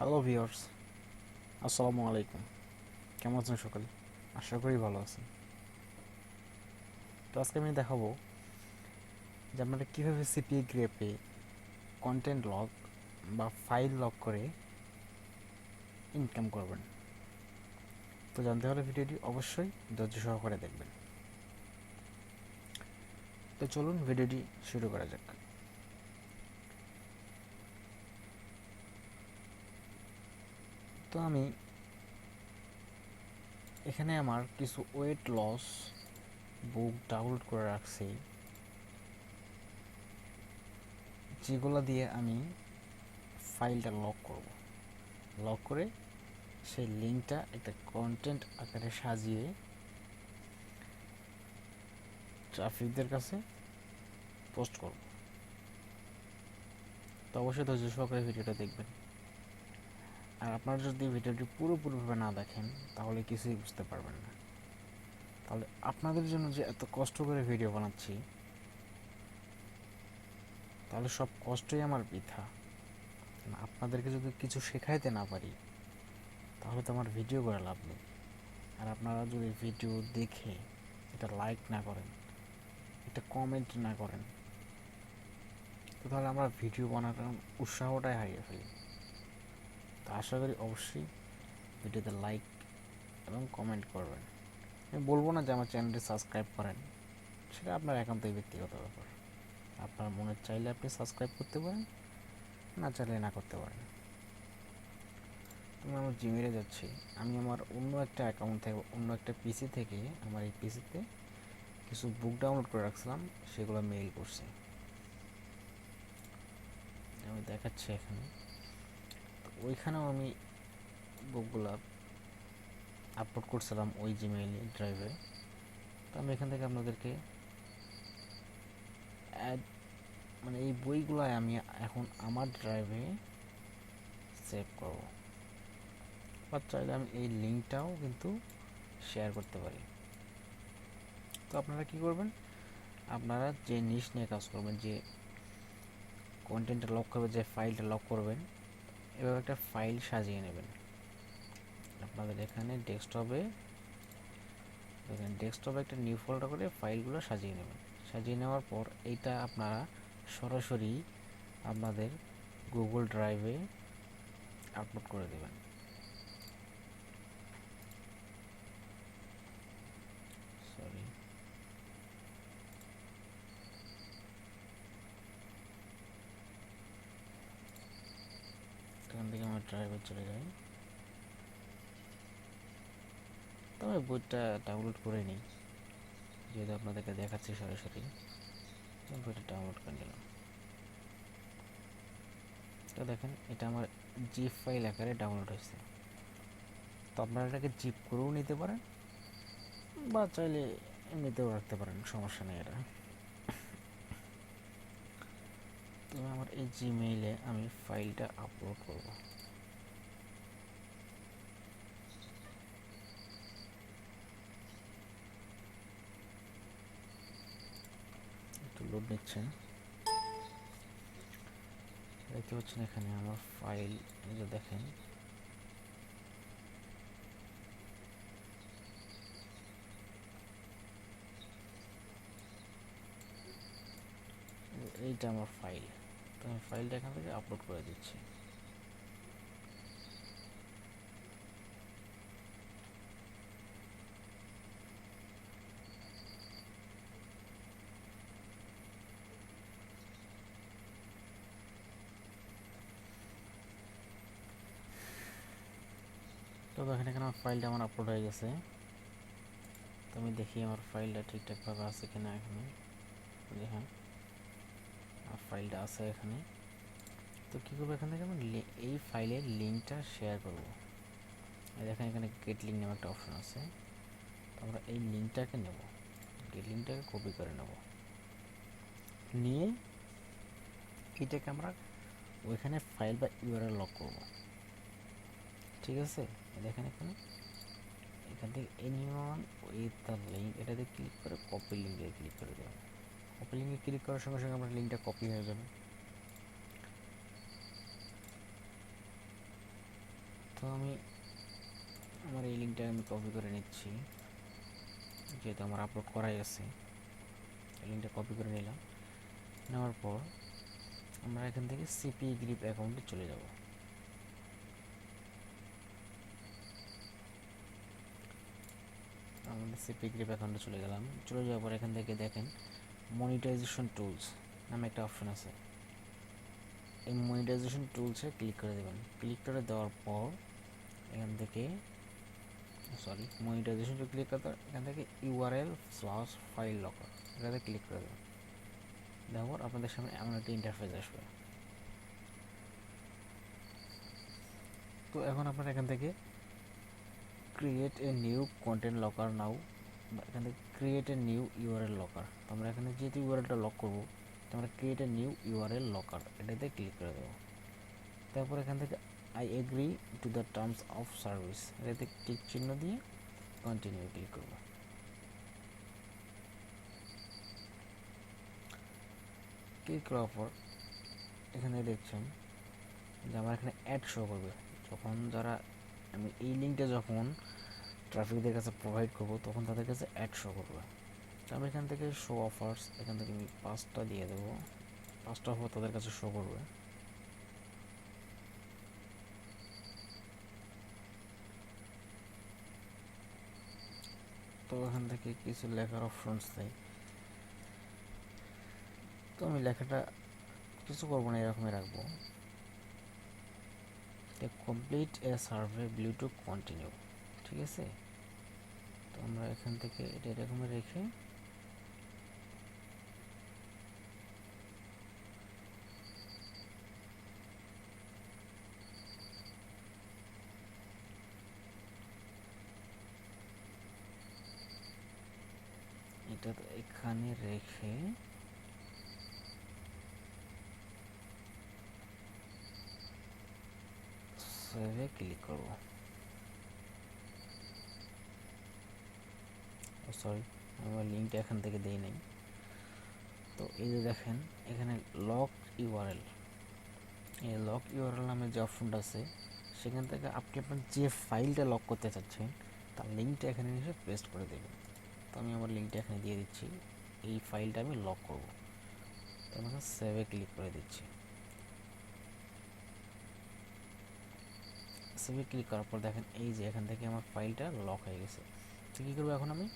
Hello viewers, আসসালামু আলাইকুম। কেমন আছেন সকালে? আশা করি ভালো আছেন। তো আজকে আমি দেখাবো যে আপনারা কীভাবে সিপিএ গ্রেপে কন্টেন্ট লগ বা ফাইল লগ করে ইনকাম করবেন। তো জানতে হলে ভিডিওটি অবশ্যই ধৈর্য সহকারে দেখবেন। তো চলুন ভিডিওটি শুরু করা যাক। তো আমি এখানে আমার কিছু ওয়েট লস বুক ডাউনলোড করে রাখছি, যেগুলো দিয়ে আমি ফাইলটা লক করব। লক করে সেই লিঙ্কটা একটা কন্টেন্ট আকারে সাজিয়ে ট্রাফিকদের কাছে পোস্ট করব। তো অবশ্যই ধৈর্য সহকারে ভিডিওটা দেখবেন। আর আপনারা যদি ভিডিওটি পুরোপুরিভাবে না দেখেন তাহলে কিছুই বুঝতে পারবেন না। তাহলে আপনাদের জন্য যে এত কষ্ট করে ভিডিও বানাচ্ছি, তাহলে সব কষ্টই আমার বৃথা। আপনাদেরকে যদি কিছু শেখাইতে না পারি তাহলে তো আমার ভিডিও করে লাভ নেই। আর আপনারা যদি ভিডিও দেখে এটা লাইক না করেন, এটা কমেন্ট না করেন, তো তাহলে আমরা ভিডিও বানানোর উৎসাহটাই হারিয়ে ফেলি। তো আশা করি অবশ্যই ভিডিওতে লাইক এবং কমেন্ট করবেন। আমি বলবো না যে আমার চ্যানেলটি সাবস্ক্রাইব করেন, সেটা আপনার একান্তই ব্যক্তিগত ব্যাপার। আপনার মনে চাইলে আপনি সাবস্ক্রাইব করতে পারেন, না চাইলে না করতে পারেন। আমি আমার জিমেলে যাচ্ছি। আমি আমার অন্য একটা অ্যাকাউন্ট থেকে, অন্য একটা পিসি থেকে আমার এই পিসিতে কিছু বুক ডাউনলোড করে রাখছিলাম, সেগুলো মেইল করছি। আমি দেখাচ্ছি এখানে। তো ওইখানেও আমি বুকগুলো আপলোড করছিলাম ওই জিমেইল ড্রাইভে। তো আমি এখান থেকে আপনাদেরকে অ্যাড, মানে এই বইগুলো আমি এখন আমার ড্রাইভে সেভ করব। বা চাইলে আমি এই লিঙ্কটাও কিন্তু শেয়ার করতে পারি। তো আপনারা কি করবেন, আপনারা যে নিশ নিয়ে কাজ করবেন, যে কন্টেন্টটা লক করবেন, যে ফাইলটা লক করবেন, এভাবে একটা ফাইল সাজিয়ে নেবেন। আপনাদের এখানে ডেস্কটপে একটা নিউ ফোল্ডার করে ফাইলগুলো সাজিয়ে নেবেন। সাজিয়ে নেওয়ার পর এইটা আপনারা সরাসরি আপনাদের গুগল ড্রাইভে আপলোড করে দেবেন। সরি, এখান থেকে আমার ড্রাইভে চলে যাই। তবে বইটা ডাউনলোড করে নিই, যেহেতু আপনাদেরকে দেখাচ্ছি সরাসরি। বইটা ডাউনলোড করে নিলাম। তো দেখেন, এটা আমার জিপ ফাইল আকারে ডাউনলোড হয়েছে। তো আপনারা এটাকে জিপ করেও নিতে পারেন, বা চাইলে এমনিতেও রাখতে পারেন, সমস্যা নেই এটা। তো আমার এই জিমেইলে আমি ফাইলটা আপলোড করব। একটু লোড নিচ্ছে। দেখতে পাচ্ছেন এখানে আমার ফাইল, এই যে দেখেন, এইটা আমার ফাইল। তো আমি ফাইলটা এখান থেকে আপলোড করে দিচ্ছি। তো দেখেন এখানে আমার ফাইলটা আমার আপলোড হয়ে গেছে। তো আমি দেখি আমার ফাইলটা ঠিকঠাকভাবে আছে কিনা। এখানে দেখেন আমার ফাইলটা আছে এখানে। তো কী করবো, এখান থেকে আমি এই ফাইলের লিঙ্কটা শেয়ার করব। দেখেন এখানে গেট লিঙ্ক নামে একটা অপশন আছে। তো আমরা এই লিঙ্কটাকে নেব, গেট লিঙ্কটাকে কপি করে নেব, নিয়ে এটাকে আমরা ওইখানে ফাইল বা ইউআরএল লক করব। ঠিক আছে, দেখেন এখানে, এখান থেকে এনিওয়ান উইথ দ্য লিঙ্ক, এটাতে ক্লিক করে কপি লিঙ্কে ক্লিক করে দেবেন। কপি লিঙ্কে ক্লিক করার সঙ্গে সঙ্গে আপনার লিঙ্কটা কপি হয়ে যাবে। আমি আমার এই লিঙ্কটা আমি কপি করে নিচ্ছি, যেহেতু আমার আপলোড করাই আছে। এই লিঙ্কটা কপি করে নিলাম। নেওয়ার পর আমরা এখান থেকে সিপি গ্রিপ অ্যাকাউন্টে চলে যাব। আমাদের সিপি গ্রিপ অ্যাকাউন্টে চলে গেলাম। চলে যাওয়ার পর এখান থেকে দেখেন মনিটাইজেশন টুলস নামে একটা অপশন আছে। এই মনিটাইজেশন টুলসে ক্লিক করে দেবেন। ক্লিক করে দেওয়ার পর এখান থেকে মনিটাইজেশন ক্লিক করতে এখান থেকে URL/ফাইল লকার এটাতে ক্লিক করে দেবেন। দেওয়ার পর আপনাদের সামনে এমন একটা ইন্টারফেস আসবে। তো এখন আপনারা এখান থেকে create a new content locker now, এখান থেকে create a new URL locker. তো আমরা এখানে যেহেতু ইউআরএলটা লক করবো, তো আমরা create a new URL locker এটাতে ক্লিক করে দেবো। তারপর এখান থেকে I agree to the terms of service এটাতে টিক চিহ্ন দিয়ে কন্টিনিউ ক্লিক করবো। ক্লিক করার পর এখানে দেখছেন যে আমার এখানে অ্যাড শো করবে। যখন যারা আমি এই লিঙ্কটা যখন ট্রাফিকদের কাছে প্রোভাইড করবো তখন তাদের কাছে অ্যাড শো করবে। তো আমি এখান থেকে শো অফার্স এখান থেকে আমি 5টা দিয়ে দেবো। 5টা অফার তাদের কাছে শো করবে। তো এখান থেকে কিছু লেখার অপশনস নেই, তো আমি লেখাটা কিছু করবো না, এরকমই রাখবো। Complete A survey blue to continue, ঠিক আছে। তো আমরা এখান থেকে এটা এরকম রেখে এটা এখানে রেখে সেভে ক্লিক করব। সরি, আমার লিঙ্কটা এখান থেকে দেই নাই। তো এই যে দেখেন এখানে লক ইউআরএল, এই লক ইউআরএল নামে যে অপশনটা আছে সেখান থেকে আপনি আপনার যে ফাইলটা লক করতে চাচ্ছেন তার লিঙ্কটা এখানে এসে পেস্ট করে দেবেন। তো আমি আমার লিঙ্কটা এখানে দিয়ে দিচ্ছি, এই ফাইলটা আমি লক করব। তো আমি সেভে ক্লিক করে দিচ্ছি। সেভে ক্লিক করার পর দেখেন এই যে এখান থেকে আমার ফাইলটা লক হয়ে গেছে। তো কী করবো এখন আমি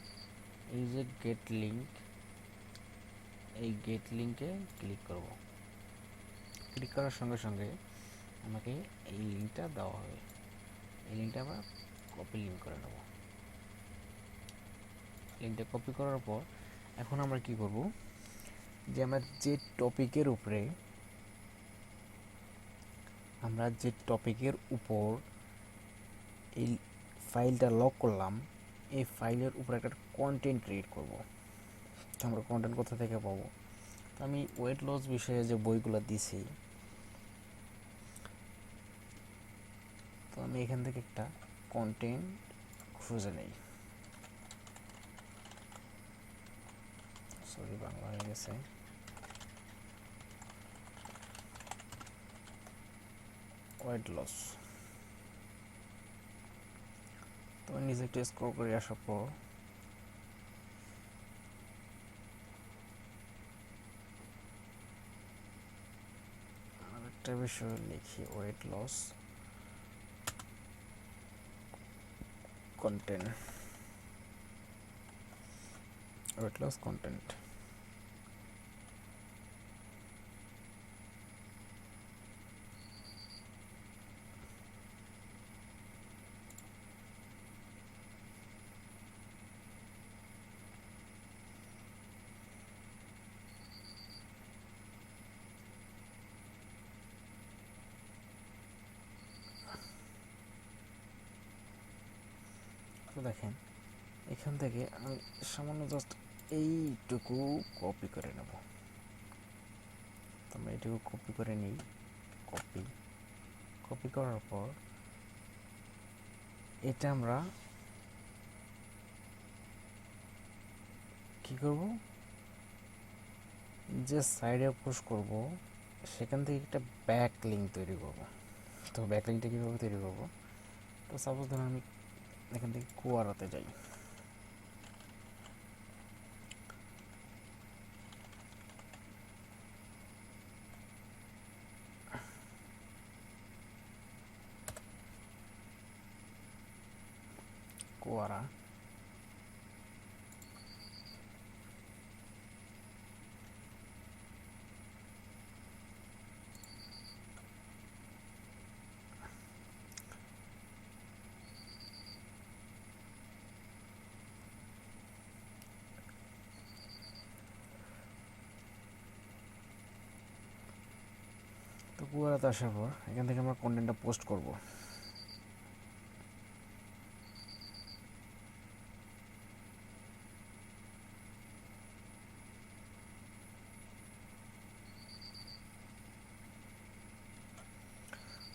এই যে গেট লিঙ্ক, এই গেট লিঙ্কে ক্লিক করব। ক্লিক করার সঙ্গে সঙ্গে আমাকে এই লিঙ্কটা দেওয়া হবে। এই লিঙ্কটা আমরা কপি লিঙ্ক করে নেব। লিঙ্কটা কপি করার পর এখন আমরা কি করব, যে আমরা যে টপিকের উপর এই ফাইলটা লক করলাম, এই ফাইলের উপর একটা কন্টেন্ট ক্রিয়েট করব। তো আমরা কন্টেন্ট কোথা থেকে পাবো, তো আমি ওয়েট লস বিষয়ে যে বইগুলো দিছি, তো আমি এখান থেকে একটা কন্টেন্ট খুঁজে নেই। সরি, বাংলা হয়ে গেছে। Weight loss. তো নিচে একটু স্ক্রল করে আসার পর আরেকটা বিষয় লিখি, weight loss content, weight loss content. তো দেখেন এখান থেকে আমি সামান্য জাস্ট এইটুকু কপি করে নেব। তো আমরা এইটুকু কপি করে নিই। কপি করার পর এটা আমরা কি করব, যে সাইডে পুশ করব সেখান থেকে একটা ব্যাক লিঙ্ক তৈরি করব। তো ব্যাক লিঙ্কটা কীভাবে তৈরি করব, তো সাপোজ ধরুন আমি এখান থেকে কুয়ারাতে যাই, কুয়ারা তো কুয়ারাতে আসার পর এখান থেকে আমরা কন্টেন্টটা পোস্ট করব।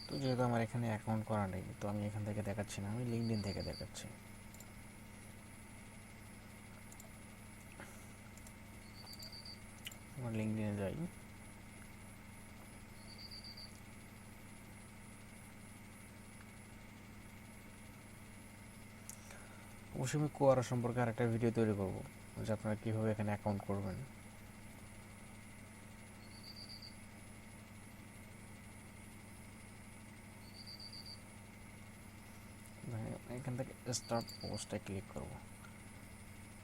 তো যেহেতু আমার এখানে অ্যাকাউন্ট করা নেই, তো আমি এখান থেকে দেখাচ্ছি না, আমি লিঙ্কডইন থেকে দেখাচ্ছি। আমার লিঙ্কডইনে যাই, অবশ্যই আমি কোয়ারা সম্পর্কে আরেকটা ভিডিও তৈরি করব, যে আপনারা কীভাবে এখানে অ্যাকাউন্ট করবেন। এখান থেকে স্টার্ট পোস্টে ক্লিক করব।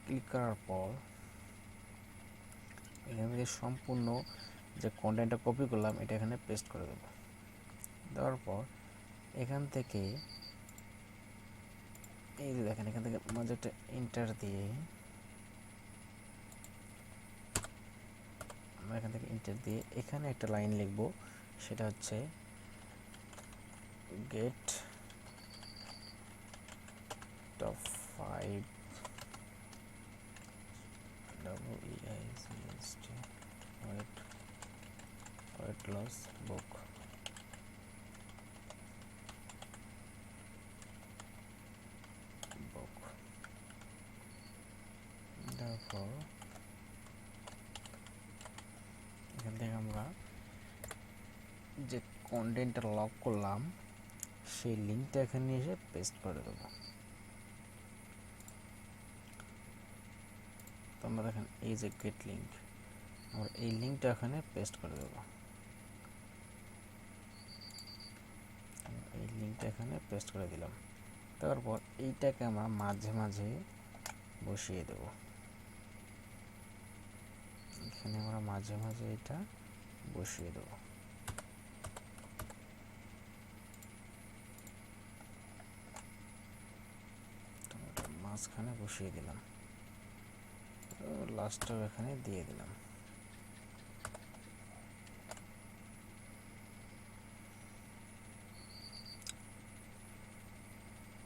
ক্লিক করার পর এখান থেকে সম্পূর্ণ যে কন্টেন্টটা কপি করলাম এটা এখানে পেস্ট করে দেব। দেওয়ার পর এখান থেকে এই যে দেখেন, এখান থেকে মাঝে একটা এন্টার দিয়ে আমরা এখান থেকে এন্টার দিয়ে এখানে একটা লাইন লিখব, সেটা হচ্ছে গেট টপ 5 ওয়েট লস বুক। তারপর এখান থেকে আমরা যে কন্টেন্টটা লক করলাম সেই লিঙ্কটা এখানে এসে পেস্ট করে দেবো। তো আমরা দেখেন এই যে গেট লিঙ্ক, আমরা এই লিঙ্কটা এখানে পেস্ট করে দেবো। এই লিঙ্কটা এখানে পেস্ট করে দিলাম। তারপর এইটাকে আমরা মাঝে মাঝে বসিয়ে দেব। এখানে আমরা মাঝে মাঝে এটা বসিয়ে দেব। মাঝখানে বসিয়ে দিলাম, লাস্টটাও এখানে দিয়ে দিলাম।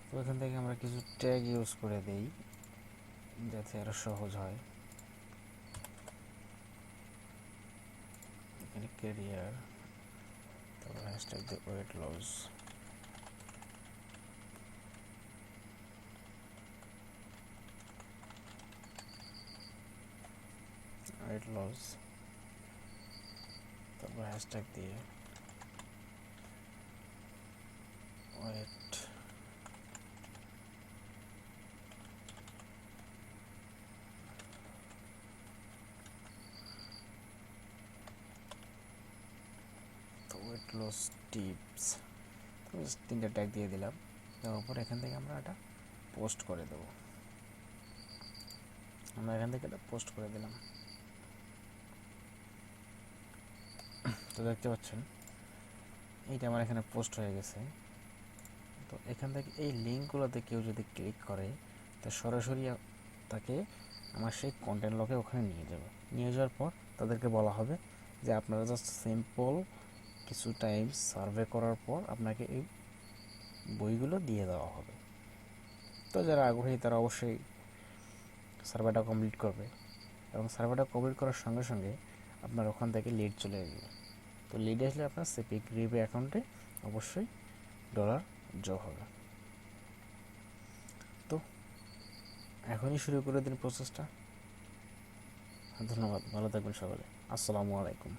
তো এখান থেকে আমরা কিছু ট্যাগ ইউজ করে দেই যাতে আরো সহজ হয়। এখানে ক্যারিয়ার, তারপর হ্যাশট্যাগ দিয়ে ওয়েট লস, ওয়েট লস, তারপর হ্যাশট্যাগ দিয়ে ওয়েট ওয়েট লস টিপস, তিনটা ট্যাগ দিয়ে দিলাম। তারপর এখান থেকে আমরা এটা পোস্ট করে দেব। আমরা এখান থেকে এটা পোস্ট করে দিলাম। তো দেখতে পাচ্ছেন এইটা আমার এখানে পোস্ট হয়ে গেছে। তো এখান থেকে এই লিঙ্কগুলোতে কেউ যদি ক্লিক করে তা সরাসরি তাকে আমার সেই কন্টেন্ট লকে ওখানে নিয়ে যাবে। নিয়ে যাওয়ার পর তাদেরকে বলা হবে যে আপনারা জাস্ট সিম্পল কিছু টাইম সার্ভে করার পর আপনাকে এই বইগুলো দিয়ে দেওয়া হবে। তো যারা আগ্রহী তারা অবশ্যই সার্ভেটা কমপ্লিট করবে, এবং সার্ভেটা কমপ্লিট করার সঙ্গে সঙ্গে আপনার ওখান থেকে লিড চলে আসবে। তো লিড আসলে আপনার সিপি গ্রিপে অ্যাকাউন্টে অবশ্যই ডলার যোগ হবে। তো এখনই শুরু করে দিন প্রসেসটা। ধন্যবাদ, ভালো থাকবেন সকলে। আসসালামু আলাইকুম।